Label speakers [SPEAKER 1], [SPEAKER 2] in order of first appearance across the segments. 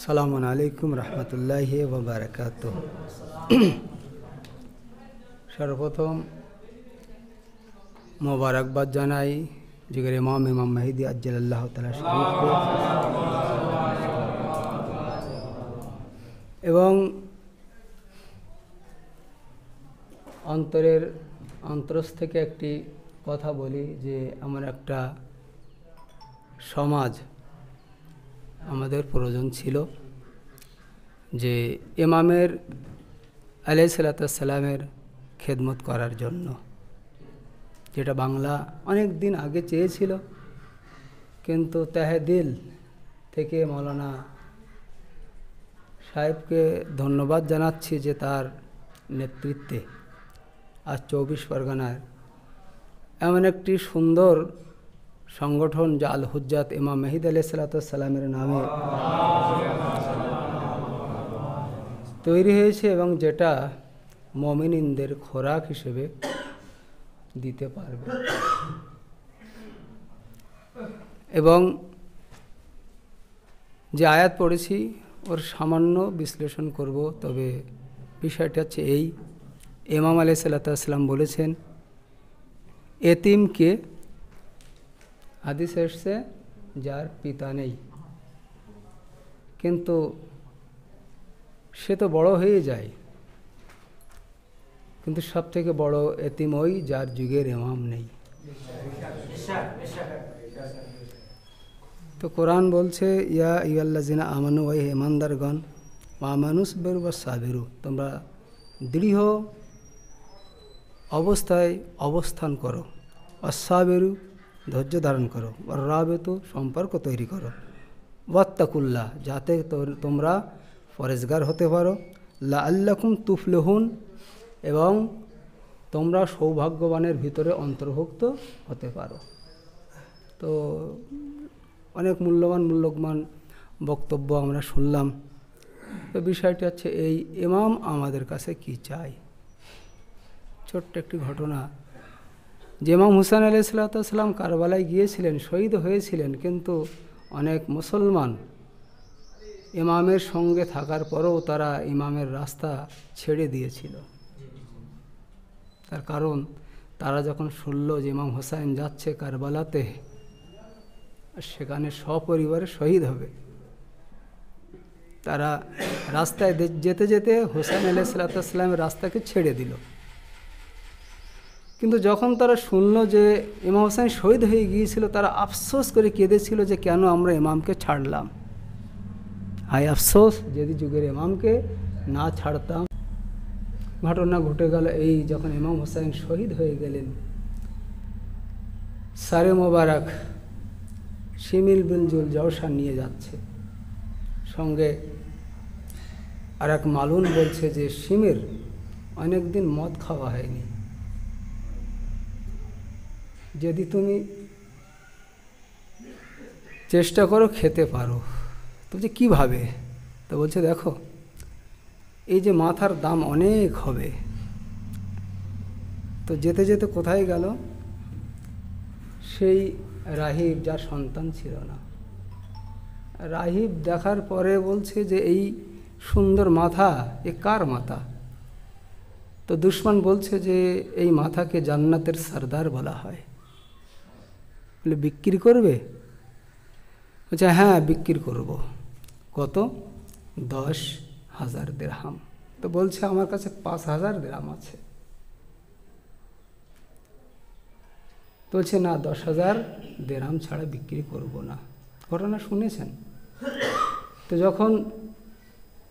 [SPEAKER 1] আসসালামু আলাইকুম রহমতুল্লাহি ওয়া বারাকাতুহু। সর্বপ্রথম মোবারকবাদ জানাই যুগের ইমাম মেহেদী আজ্জালাল্লাহু তাআলা শরীফকে এবং অন্তরস্থ থেকে একটি কথা বলি যে আমার একটা সমাজ আমাদের প্রয়োজন ছিল যে ইমামের আলাইহিসসালামের খেদমত করার জন্য, যেটা বাংলা অনেক দিন আগে চেয়েছিল, কিন্তু তাহে দিল থেকে মৌলানা সাহেবকে ধন্যবাদ জানাচ্ছি যে তার নেতৃত্বে আজ 24 পরগনার এমন একটি সুন্দর সংগঠন যা আল হুজ্জাত ইমাম মেহেদী আলাইহিসসালামের নামে তৈরি হয়েছে এবং যেটা মুমিনদের খোরাক হিসেবে দিতে পারবে। এবং যে আয়াত পড়েছি ওর সামান্য বিশ্লেষণ করব, তবে বিষয়টা হচ্ছে এই, ইমাম আলাইহিসসালাম বলেছেন এতিমকে, হাদিস এসছে যার পিতা নেই, কিন্তু সে তো বড় হয়ে যায়, কিন্তু সব থেকে বড় এতিম ওই যার যুগের ইমাম নেই। তো কোরআন বলছে ইয়া আইয়ুহাল্লাযিনা আমানু, ওয়া ইমানদারগণ, ওয়া আমানুসবিরু ওয়া সাবিরু, তোমরা দৃঢ় অবস্থায় অবস্থান করো, ওয়াসাবিরু ধৈর্য ধারণ করো, আর রাবিতু সম্পর্ক তৈরি করো, ওয়াত্তাকুল্লাহ যাতে তোমরা পরেজগার হতে পারো, লাআল্লাকুম তুফলিহুন এবং তোমরা সৌভাগ্যবানের ভিতরে অন্তর্ভুক্ত হতে পারো। তো অনেক মূল্যবান বক্তব্য আমরা শুনলাম। তো বিষয়টি হচ্ছে এই, ইমাম আমাদের কাছে কি চাই। ছোট্ট একটি ঘটনা, যে ইমাম হুসাইন আলাইহিসসালাম কারবালায় গিয়েছিলেন, শহীদ হয়েছিলেন, কিন্তু অনেক মুসলমান ইমামের সঙ্গে থাকার পরেও তারা ইমামের রাস্তা ছেড়ে দিয়েছিল। তার কারণ তারা যখন শুনল যে ইমাম হুসাইন যাচ্ছে কারবালাতে, সেখানে সপরিবারে শহীদ হবে, তারা রাস্তায় যেতে যেতে হুসাইন আলাইহিসসালামের রাস্তাকে ছেড়ে দিল। কিন্তু যখন তারা শুনল যে ইমাম হুসাইন শহীদ হয়ে গিয়েছিল, তারা আফসোস করে কেঁদেছিল যে কেন আমরা ইমামকে ছাড়লাম। হায় আফসোস, যদি যুগের ইমামকে না ছাড়তাম। ঘটনা ঘটে গেল এই, যখন ইমাম হুসাইন শহীদ হয়ে গেলেন, সারে মোবারক শিমিল বিন জুল জওশান নিয়ে যাচ্ছে, সঙ্গে আর এক মালুন বলছে যে শিমির, অনেকদিন মদ খাওয়া হয়নি, যদি তুমি চেষ্টা করো খেতে পারো। তো যে কীভাবে? তো বলছে দেখো, এই যে মাথার দাম অনেক হবে। তো যেতে যেতে কোথায় গেল, সেই রাহিব যার সন্তান ছিল না, রাহিব দেখার পরে বলছে যে এই সুন্দর মাথা, এ কার মাথা? তো দুশমন বলছে যে এই মাথাকে জান্নাতের সরদার বলা হয়। বলে বিক্রি করবে? বলছে হ্যাঁ বিক্রি করব। কত? 10,000 দিরহাম। তো বলছে আমার কাছে 5,000 দিরহাম আছে। তো বলছে না, 10,000 দিরহাম ছাড়া বিক্রি করব না। ঘটনা শুনেছেন? তো যখন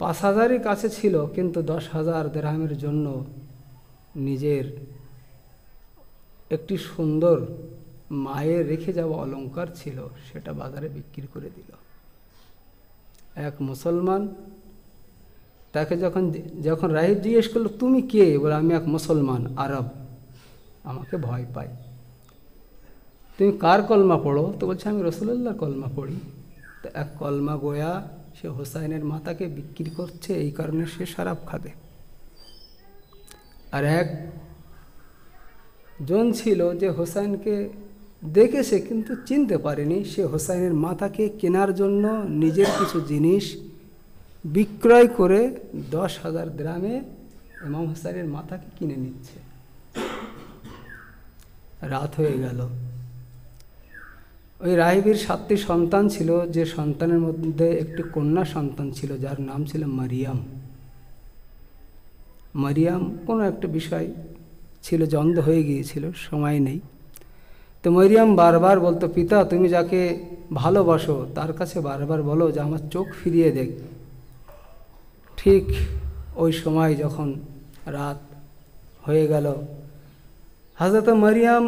[SPEAKER 1] 5,000-ই কাছে ছিল, কিন্তু 10,000 দিরহামের জন্য নিজের একটি সুন্দর মায়ের রেখে যাওয়া অলংকার ছিল, সেটা বাজারে বিক্রি করে দিল। এক মুসলমান তাকে যখন রাহিব জিজ্ঞেস করলো তুমি কে? বলে আমি এক মুসলমান আরব, আমাকে ভয় পাই। তুমি কার কলমা পড়ো? তো বলছে আমি রাসূলুল্লাহর কলমা পড়ি। তো এক কলমা গোয়া সে হোসাইনের মাতাকে বিক্রি করছে, এই কারণে সে শরাব খাবে। আর এক জন ছিল যে হোসাইনকে দেখেছে কিন্তু চিনতে পারেনি, সে হোসাইনের মাতাকে কেনার জন্য নিজের কিছু জিনিস বিক্রয় করে 10,000 দ্রামে ইমাম হুসাইনের মাথাকে কিনে নিচ্ছে। রাত হয়ে গেল। ওই রাহিবের 7টি সন্তান ছিল, যে সন্তানের মধ্যে একটি কন্যা সন্তান ছিল যার নাম ছিল মারিয়াম। মারিয়াম কোনো একটা বিষয় ছিল, জন্দ হয়ে গিয়েছিল, সময় নেই। তো মারিয়াম বারবার বলতো, পিতা তুমি যাকে ভালোবাসো তার কাছে বারবার বলো যে আমার চোখ ফিরিয়ে দেখ। ঠিক ওই সময় যখন রাত হয়ে গেল, হযরত মারিয়াম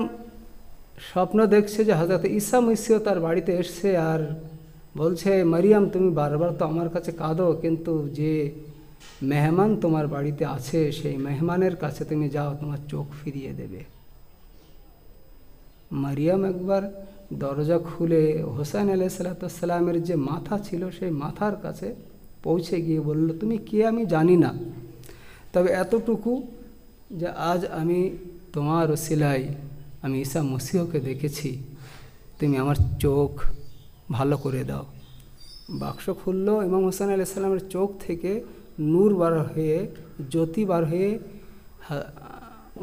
[SPEAKER 1] স্বপ্ন দেখছে যে হযরত ঈসা মসীহ তার বাড়িতে এসছে আর বলছে, মারিয়াম তুমি বারবার তো আমার কাছে কাঁদো, কিন্তু যে মেহমান তোমার বাড়িতে আছে সেই মেহমানের কাছে তুমি যাও, তোমার চোখ ফিরিয়ে দেবে। মারিয়াম একবার দরজা খুলে হোসেন আলাইহিসসালামের যে মাথা ছিল সেই মাথার কাছে পৌঁছে গিয়ে বলল, তুমি কে আমি জানি না, তবে এতটুকু যে আজ আমি তোমার ওসিলায় আমি ঈসা মসীহকে দেখেছি, তুমি আমার চোখ ভালো করে দাও। বাক্স খুলল, ইমাম হোসেন আলাইহিসসালামের চোখ থেকে নূর বার হয়ে, জ্যোতি বার হয়ে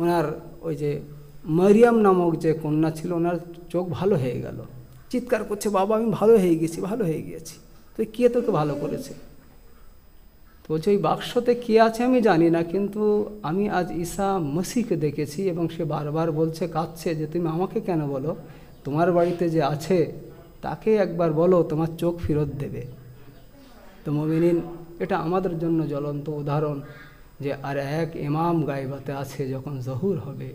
[SPEAKER 1] ওনার ওই যে মারিয়াম নামক যে কন্যা ছিল ওনার চোখ ভালো হয়ে গেল। চিৎকার করছে, বাবা আমি ভালো হয়ে গেছি, ভালো হয়ে গেছি। তো কে তোকে ভালো করেছে? তো বলছে, ওই বাক্সতে কে আছে আমি জানি না, কিন্তু আমি আজ ঈসা মসীহকে দেখেছি এবং সে বারবার বলছে, কাঁদছে যে তুমি আমাকে কেন বলো, তোমার বাড়িতে যে আছে তাকে একবার বলো তোমার চোখ ফেরত দেবে। তো মুমিনিন, এটা আমাদের জন্য জ্বলন্ত উদাহরণ যে আর এক ইমাম গায়বাতে আছে, যখন জহুর হবে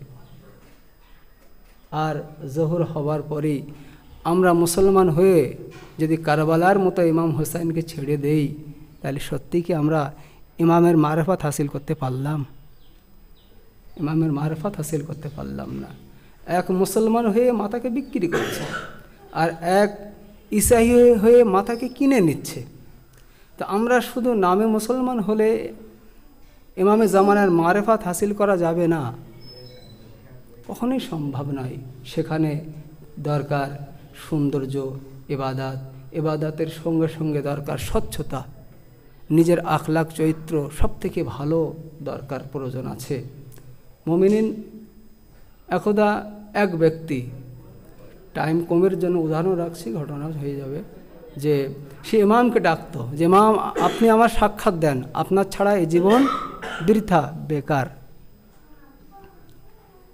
[SPEAKER 1] আর জহুর হবার পরেই আমরা মুসলমান হয়ে যদি কারবালার মতো ইমাম হোসেনকে ছেড়ে দেই, তাহলে সত্যি কি আমরা ইমামের মারেফাত হাসিল করতে পারলাম? ইমামের মারেফাত হাসিল করতে পারলাম না। এক মুসলমান হয়ে মাথাকে বিক্রি করছে আর এক ঈসাই হয়ে মাথাকে কিনে নিচ্ছে। তো আমরা শুধু নামে মুসলমান হলে ইমামে জামানার মারেফাত হাসিল করা যাবে না, কখনোই সম্ভব নয়। সেখানে দরকার সৌন্দর্য, ইবাদত, ইবাদতের সঙ্গে সঙ্গে দরকার স্বচ্ছতা, নিজের আখলাক চরিত্র সব থেকে ভালো দরকার, প্রয়োজন আছে। মুমিনিন, একদা এক ব্যক্তি, টাইম কমের জন্য উদাহরণ রাখছি, ঘটনা হয়ে যাবে, যে সে ইমামকে ডাকতো যে ইমাম আপনি আমার সাক্ষাৎ দেন, আপনার ছাড়া এই জীবন বৃথা, বেকার।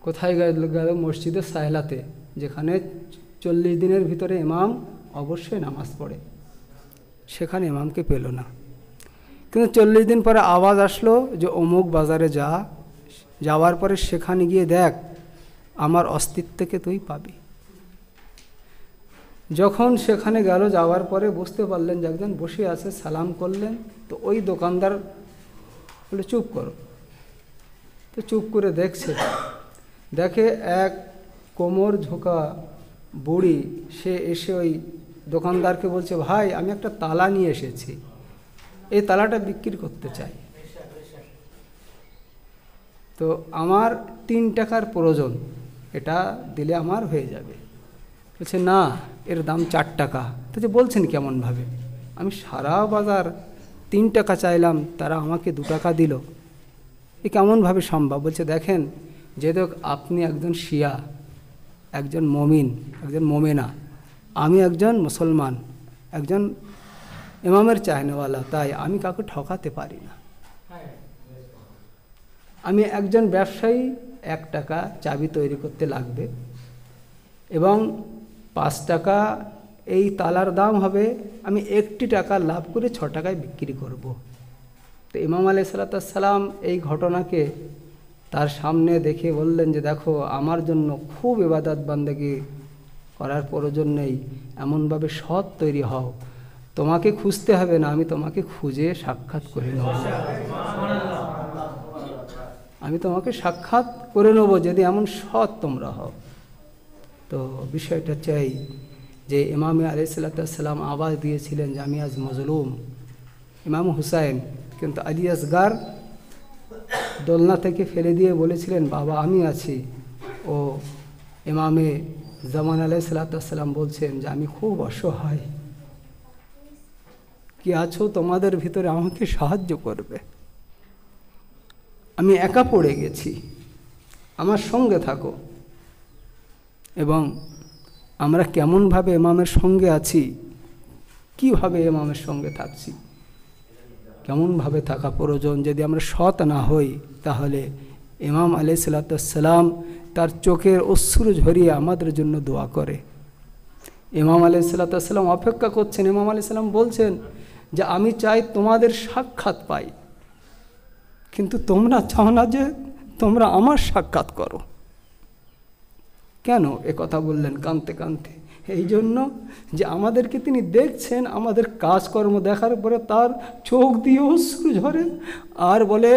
[SPEAKER 1] কোথায় গেল? মসজিদের সাহেলাতে, যেখানে 40 দিনের ভিতরে ইমাম অবশ্যই নামাজ পড়ে। সেখানে ইমামকে পেল না, কিন্তু 40 দিন পরে আওয়াজ আসলো যে অমুক বাজারে যা, যাওয়ার পরে সেখানে গিয়ে দেখ আমার অস্তিত্বকে তুই পাবি। যখন সেখানে গেল, যাওয়ার পরে বুঝতে পারলেন যে একজন বসে আছে, সালাম করলেন। তো ওই দোকানদার বলে, চুপ করো। তো চুপ করে দেখছে, দেখে এক কোমর ঝোঁকা বুড়ি, সে এসে ওই দোকানদারকে বলছে, ভাই আমি একটা তালা নিয়ে এসেছি, এই তালাটা বিক্রি করতে চাই, তো আমার 3 টাকার প্রয়োজন, এটা দিলে আমার হয়ে যাবে। বলছে, না এর দাম 4 টাকা। তো যে বলছেন কেমনভাবে? আমি সারা বাজার 3 টাকা চাইলাম, তারা আমাকে 2 টাকা দিল, এ কেমনভাবে সম্ভব? বলছে, দেখেন যেহেতু আপনি একজন শিয়া, একজন মমিন, একজন মোমেনা, আমি একজন মুসলমান, একজন ইমামের চাহনেওয়ালা, তাই আমি কাউকে ঠকাতে পারি না। আমি একজন ব্যবসায়ী, 1 টাকা চাবি তৈরি করতে লাগবে এবং 5 টাকা এই তালার দাম হবে, আমি 1 টাকা লাভ করে 6 টাকায় বিক্রি করব। তো ইমাম আলাইহিসসালাম এই ঘটনাকে তার সামনে দেখে বললেন যে দেখো, আমার জন্য খুব ইবাদত বান্দেগি করার প্রয়োজন নেই, এমনভাবে সৎ তৈরি হও, তোমাকে খুঁজতে হবে না, আমি তোমাকে খুঁজে সাক্ষাৎ করে নেব, আমি তোমাকে সাক্ষাৎ করে নেব যদি এমন সৎ তোমরা হও। তো বিষয়টা চাই যে ইমাম আলাইহিসসালাম আওয়াজ দিয়েছিলেন যে আমি আজ মজলুম, ইমাম হুসাইন, কিন্তু আলী আসগার দোলনা থেকে ফেলে দিয়ে বলেছিলেন, বাবা আমি আছি। ও ইমামে জামান আলাইহিসসালাম বলছেন যে আমি খুব অসহায়, কে আছো তোমাদের ভিতরে আমাকে সাহায্য করবে? আমি একা পড়ে গেছি, আমার সঙ্গে থাকো। এবং আমরা কেমনভাবে ইমামের সঙ্গে আছি, কিভাবে ইমামের সঙ্গে থাকছি, কেমনভাবে থাকা প্রয়োজন। যদি আমরা সৎ না হই তাহলে ইমাম আলাইহিসসালাম তার চোখের অশ্রু ঝরিয়ে আমাদের জন্য দোয়া করে। ইমাম আলাইহিসসালাম অপেক্ষা করছেন। ইমাম আলাইহিসসালাম বলছেন যে আমি চাই তোমাদের সাক্ষাৎ পাই, কিন্তু তোমরা চাও না যে তোমরা আমার সাক্ষাৎ করো। কেন এ কথা বললেন কাঁদতে কাঁদতে? এই জন্য যে আমাদেরকে তিনি দেখছেন, আমাদের কাজকর্ম দেখার পরে তার চোখ দিয়ে অশ্রু ঝরে আর বলে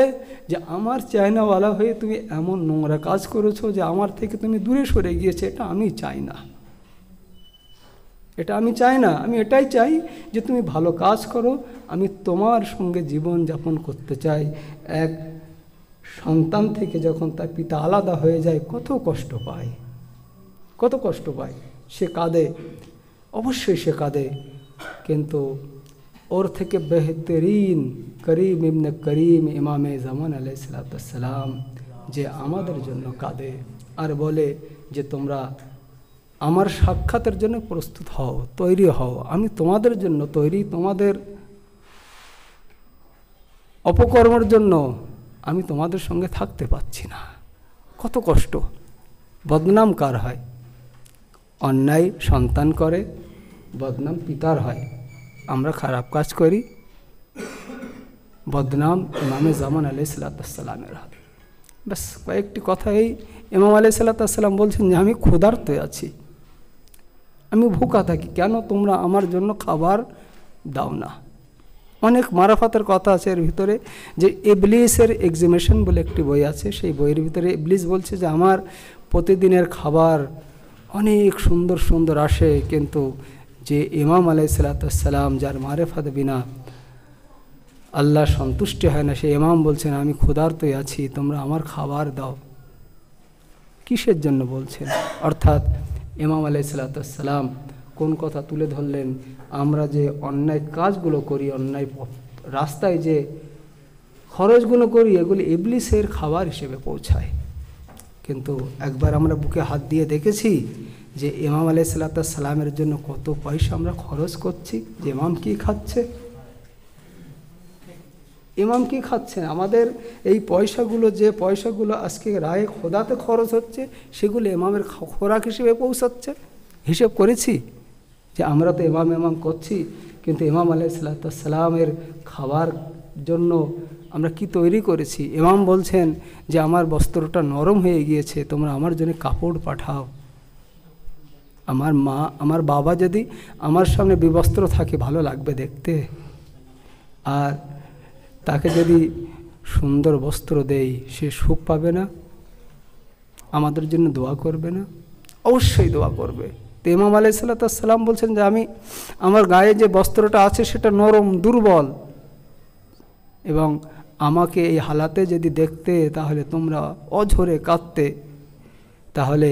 [SPEAKER 1] যে আমার চায়নাওয়ালা হয়ে তুমি এমন নোংরা কাজ করেছো যে আমার থেকে তুমি দূরে সরে গিয়েছে। এটা আমি চাই না, এটা আমি চাই না। আমি এটাই চাই যে তুমি ভালো কাজ করো, আমি তোমার সঙ্গে জীবন যাপন করতে চাই। এক সন্তান থেকে যখন তার পিতা আলাদা হয়ে যায় কত কষ্ট পায়, কত কষ্ট পায়, সে কাঁদে, অবশ্যই সে কাঁদে। কিন্তু ওর থেকে বেহতরিন করিম ইবনে করিম ইমামে জামান আলাইহিসসালাম যে আমাদের জন্য কাঁদে আর বলে যে তোমরা আমার সাক্ষাতের জন্য প্রস্তুত হও, তৈরি হও, আমি তোমাদের জন্য তৈরি। তোমাদের অপকর্মের জন্য আমি তোমাদের সঙ্গে থাকতে পারছি না। কত কষ্ট। বদনাম কার হয়? অন্যায় সন্তান করে, বদনাম পিতার হয়। আমরা খারাপ কাজ করি, বদনাম ইমামে জামান আলাইহিসসালামের হয়। ব্যাস কয়েকটি কথা। এই ইমাম আলাইহিসসালাম বলছেন যে আমি ক্ষুধার্ত আছি, আমি ভুকা থাকি, কেন তোমরা আমার জন্য খাবার দাও না? অনেক মারাফাতের কথা আছে এর ভিতরে। যে ইবলিসের এক্সিমেশন বলে একটি বই আছে, সেই বইয়ের ভিতরে ইবলিস বলছে যে আমার প্রতিদিনের খাবার অনেক সুন্দর সুন্দর আসে, কিন্তু যে ইমাম আলাইহিসসালাম যার মারেফাত বিনা আল্লাহ সন্তুষ্টি হয় না, সেই ইমাম বলছেন আমি ক্ষুধার্তই আছি, তোমরা আমার খাবার দাও। কিসের জন্য বলছেন? অর্থাৎ ইমাম আলাইহিসসালাম কোন কথা তুলে ধরলেন? আমরা যে অন্যায় কাজগুলো করি, অন্যায় রাস্তায় যে খরচগুলো করি, এগুলি ইবলিসের খাবার হিসেবে পৌঁছায়। কিন্তু একবার আমরা বুকে হাত দিয়ে দেখেছি যে ইমাম আলাইহিসসালামের জন্য কত পয়সা আমরা খরচ করছি। যে ইমাম কী খাচ্ছে, ইমাম কী খাচ্ছেন? আমাদের এই পয়সাগুলো, যে পয়সাগুলো আজকে রায়ে খোদাতে খরচ হচ্ছে, সেগুলো ইমামের খোরাক হিসেবে পৌঁছাচ্ছে। হিসেব করেছি যে আমরা তো ইমাম করছি, কিন্তু ইমাম আলাইহিসসালামের খাবার জন্য আমরা কি তৈরি করেছি? ইমাম বলছেন যে আমার বস্ত্রটা নরম হয়ে গিয়েছে, তোমরা আমার জন্য কাপড় পাঠাও। আমার মা, আমার বাবা যদি আমার সামনে বিবস্ত্র থাকে ভালো লাগবে দেখতে, আর তাকে যদি সুন্দর বস্ত্র দেই সে সুখ পাবে না? আমাদের জন্য দোয়া করবে না? অবশ্যই দোয়া করবে। তো ইমাম আলাইহিসসালাম বলছেন যে আমি, আমার গায়ে যে বস্ত্রটা আছে সেটা নরম, দুর্বল, এবং আমাকে এই হালাতে যদি দেখতে তাহলে তোমরা অঝরে কাঁদতে। তাহলে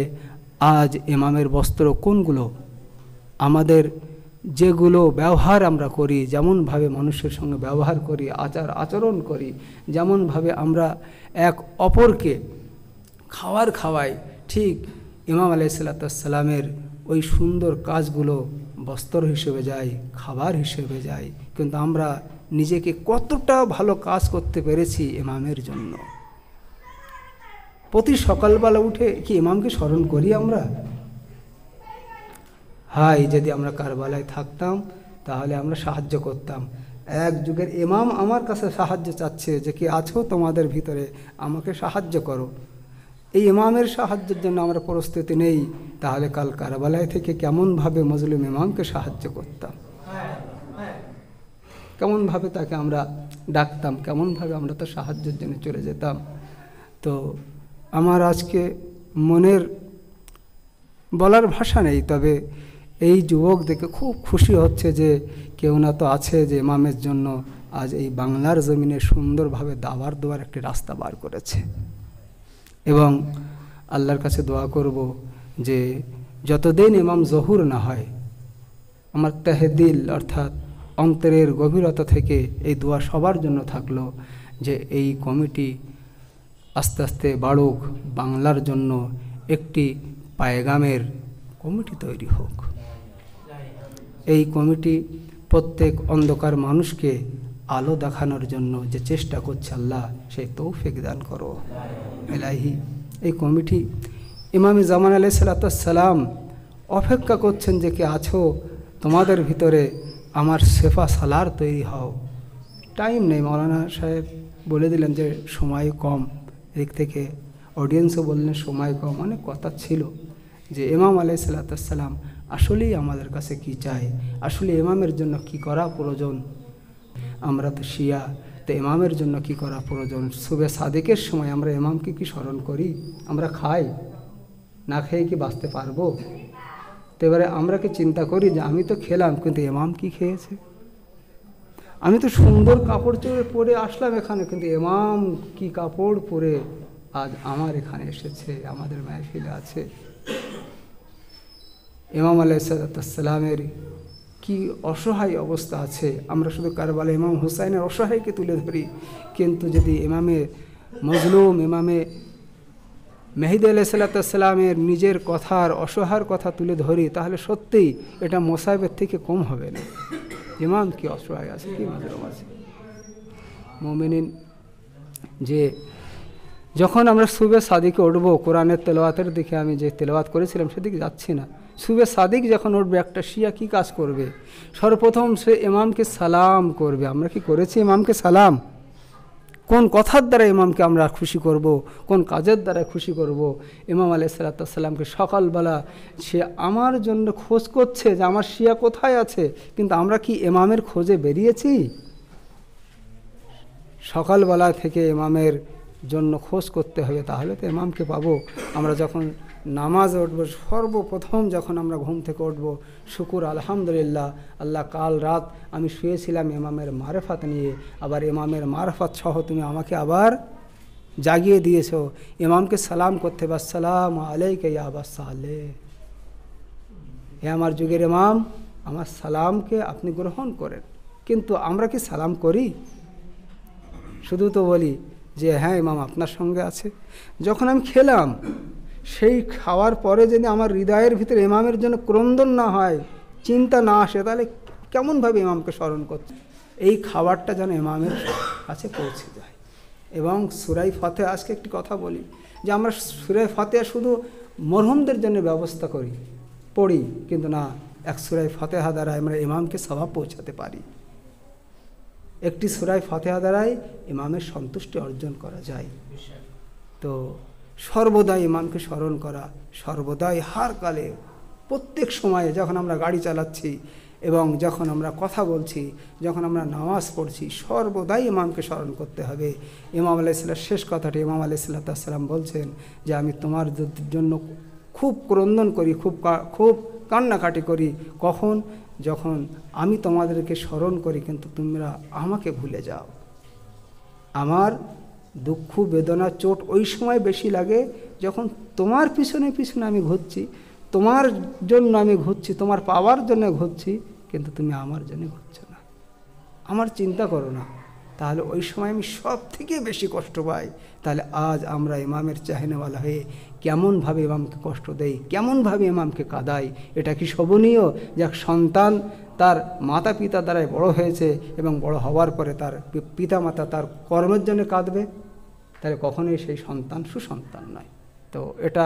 [SPEAKER 1] আজ ইমামের বস্ত্র কোনগুলো? আমাদের যেগুলো ব্যবহার আমরা করি, যেমনভাবে মানুষের সঙ্গে ব্যবহার করি, আচরণ করি, যেমনভাবে আমরা এক অপরকে খাবার খাওয়াই, ঠিক ইমাম আলাইহিসসালামের ওই সুন্দর কাজগুলো বস্ত্র হিসেবে যায়, খাবার হিসেবে যায়। কিন্তু আমরা নিজেকে কতটা ভালো কাজ করতে পেরেছি ইমামের জন্য? প্রতি সকালবেলা উঠে কি ইমামকে স্মরণ করি আমরা? হাই, যদি আমরা কারবালায় থাকতাম তাহলে আমরা সাহায্য করতাম। এক যুগের ইমাম আমার কাছে সাহায্য চাচ্ছে যে কি আছো তোমাদের ভিতরে, আমাকে সাহায্য করো। এই ইমামের সাহায্যের জন্য আমরা প্রস্তুতি নেই, তাহলে কাল কারবালায় থেকে কেমনভাবে মজলুম ইমামকে সাহায্য করতাম, কেমনভাবে তাকে আমরা ডাকতাম, কেমনভাবে আমরা তার সাহায্যের জন্য চলে যেতাম। তো আমার আজকে মনের বলার ভাষা নেই, তবে এই যুবক দেখে খুব খুশি হচ্ছে যে কেউ না তো আছে যে ইমামের জন্য আজ এই বাংলার জমিনে সুন্দরভাবে দাওয়ার দেওয়ার একটি রাস্তা বার করেছে। এবং আল্লাহর কাছে দোয়া করব যে যতদিন ইমাম জহুর না হয়, আমার তাহে দিল অর্থাৎ অন্তরের গভীরতা থেকে এই দোয়া সবার জন্য থাকলো যে এই কমিটি আস্তে আস্তে বাড়ুক, বাংলার জন্য একটি পায়গামের কমিটি তৈরি হোক। এই কমিটি প্রত্যেক অন্ধকার মানুষকে আলো দেখানোর জন্য যে চেষ্টা করছে, আল্লাহ সেই তৌফিক দান করো ইলাহি। এই কমিটি ইমামে জামান আলাইহিসসালাম অপেক্ষা করছেন যে কে আছো তোমাদের ভিতরে আমার সেফা সালার তৈরি হও। টাইম নেই, মৌলানা সাহেব বলে দিলেন যে সময় কম, এদিক থেকে অডিয়েন্সও বললেন সময় কম, অনেক কথা ছিল যে ইমাম আলাইহিসসালাম আসলেই আমাদের কাছে কি চায়, আসলে ইমামের জন্য কি করা প্রয়োজন। আমরা তো শিয়া, তো ইমামের জন্য কি করা প্রয়োজন। সুবে সাদিকের সময় আমরা ইমামকে কি স্মরণ করি? আমরা খাই, না খেয়ে কি বাঁচতে পারবো? তো এবারে আমরা কি চিন্তা করি যে আমি তো খেলাম কিন্তু ইমাম কি খেয়েছে? আমি তো সুন্দর কাপড় চোপড় পরে আসলাম এখানে, কিন্তু ইমাম কি কাপড় পরে আজ আমার এখানে এসেছে, আমাদের মাহফিলে আছে। ইমাম আলাইহিসসালামের কি অসহায় অবস্থা আছে। আমরা শুধু কারবালা ইমাম হুসাইনের অসহায়কে তুলে ধরি, কিন্তু যদি ইমামে মজলুম ইমামে মেহেদী আলাইহিসসালামের নিজের কথার অসহায়ের কথা তুলে ধরি, তাহলে সত্যিই এটা মোসাইবের থেকে কম হবে না। ইমাম কি অসহায় আছে, কি মজলুম আছে। মুমিনিন যে যখন আমরা সুবে সাদিকে উঠবো, কোরআনের তেলাওয়াতের দিকে আমি যে তেলাওয়াত করেছিলাম সেদিকে যাচ্ছি না, সুবে সাদিক যখন উঠবে একটা শিয়া কি কাজ করবে? সর্বপ্রথম সে ইমামকে সালাম করবে। আমরা কি করেছি ইমামকে সালাম? কোন কথার দ্বারা ইমামকে আমরা খুশি করব, কোন কাজের দ্বারা খুশি করব? ইমাম আলাইহিসসালামকে সকালবেলা সে আমার জন্য খোঁজ করছে যে আমার শিয়া কোথায় আছে, কিন্তু আমরা কি ইমামের খোঁজে বেরিয়েছি? সকালবেলা থেকে ইমামের জন্য খোঁজ করতে হবে, তাহলে তো ইমামকে পাবো। আমরা যখন নামাজ উঠবো, সর্বপ্রথম যখন আমরা ঘুম থেকে উঠবো, শুকুর আলহামদুলিল্লাহ, আল্লাহ কাল রাত আমি শুয়েছিলাম ইমামের মারফাত নিয়ে, আবার ইমামের মারফাত সহ তুমি আমাকে আবার জাগিয়ে দিয়েছো। ইমামকে সালাম করতে হবে, আসসালামু আলাইকা ইয়া আবা সালেহ, হে আমার যুগের ইমাম, আমার সালামকে আপনি গ্রহণ করেন। কিন্তু আমরা কি সালাম করি? শুধু তো বলি যে হ্যাঁ ইমাম আপনার সঙ্গে আছে। যখন আমি খেলাম, সেই খাওয়ার পরে যদি আমার হৃদয়ের ভিতরে ইমামের জন্য ক্রন্দন না হয়, চিন্তা না আসে, তাহলে কেমনভাবে ইমামকে স্মরণ করছে? এই খাবারটা যেন ইমামের কাছে পৌঁছে যায়। এবং সূরা ফাতিহা, আজকে একটি কথা বলি যে আমরা সূরা ফাতিহা শুধু মরহুমদের জন্য ব্যবস্থা করি, পড়ি, কিন্তু না, এক সূরা ফাতিহা দ্বারা আমরা ইমামকে সওয়াব পৌঁছাতে পারি। একটি সূরা ফাতিহা দ্বারাই ইমামের সন্তুষ্টি অর্জন করা যায়। তো সর্বদাই ইমামকে স্মরণ করা, সর্বদাই হার কালে প্রত্যেক সময়ে যখন আমরা গাড়ি চালাচ্ছি এবং যখন আমরা কথা বলছি, যখন আমরা নামাজ পড়ছি, সর্বদাই ইমামকে স্মরণ করতে হবে। ইমাম আলাইহিসসালাম শেষ কথাটি ইমাম আলাইহিসসালাম বলছেন যে আমি তোমার জন্য খুব ক্রন্দন করি, খুব কান্নাকাটি করি। কখন? যখন আমি তোমাদেরকে স্মরণ করি কিন্তু তোমরা আমাকে ভুলে যাও। আমার দুঃখ বেদনা চোট ওই সময় বেশি লাগে যখন তোমার পিছনে পিছনে আমি ঘুরছি, তোমার জন্য আমি ঘুরছি, তোমার পাওয়ার জন্য ঘুরছি, কিন্তু তুমি আমার জন্য ঘুরছো না, আমার চিন্তা করো না। তাহলে ওই সময় আমি সব থেকে বেশি কষ্ট পাই। তাহলে আজ আমরা ইমামের চাহিনাওয়ালা হয়ে কেমনভাবে ইমামকে কষ্ট দেই, কেমনভাবে ইমামকে কাঁদাই? এটা কি শোভনীয় যে এক সন্তান তার মাতা পিতা দ্বারাই বড় হয়েছে এবং বড় হওয়ার পরে তার পিতা মাতা তার কর্মের জন্য কাঁদবে? তাহলে কখনোই সেই সন্তান সুসন্তান নয়। তো এটা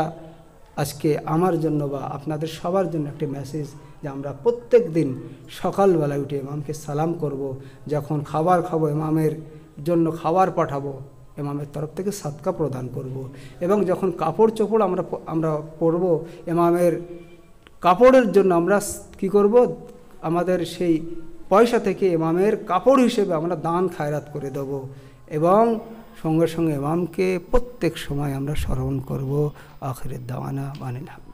[SPEAKER 1] আজকে আমার জন্য বা আপনাদের সবার জন্য একটি মেসেজ যে আমরা প্রত্যেক দিন সকালবেলা উঠে ইমামকে সালাম করব। যখন খাবার খাবো, ইমামের জন্য খাবার পাঠাবো, ইমামের তরফ থেকে সাদকা প্রদান করব। এবং যখন কাপড় চোপড় আমরা পরবো, ইমামের কাপড়ের জন্য আমরা কি করব? আমাদের সেই পয়সা থেকে ইমামের কাপড় হিসেবে আমরা দান খায়রাত করে দেব। এবং সঙ্গে সঙ্গে ইমামকে প্রত্যেক সময় আমরা স্মরণ করব। আখির দাওয়ানা আনিল হামদ।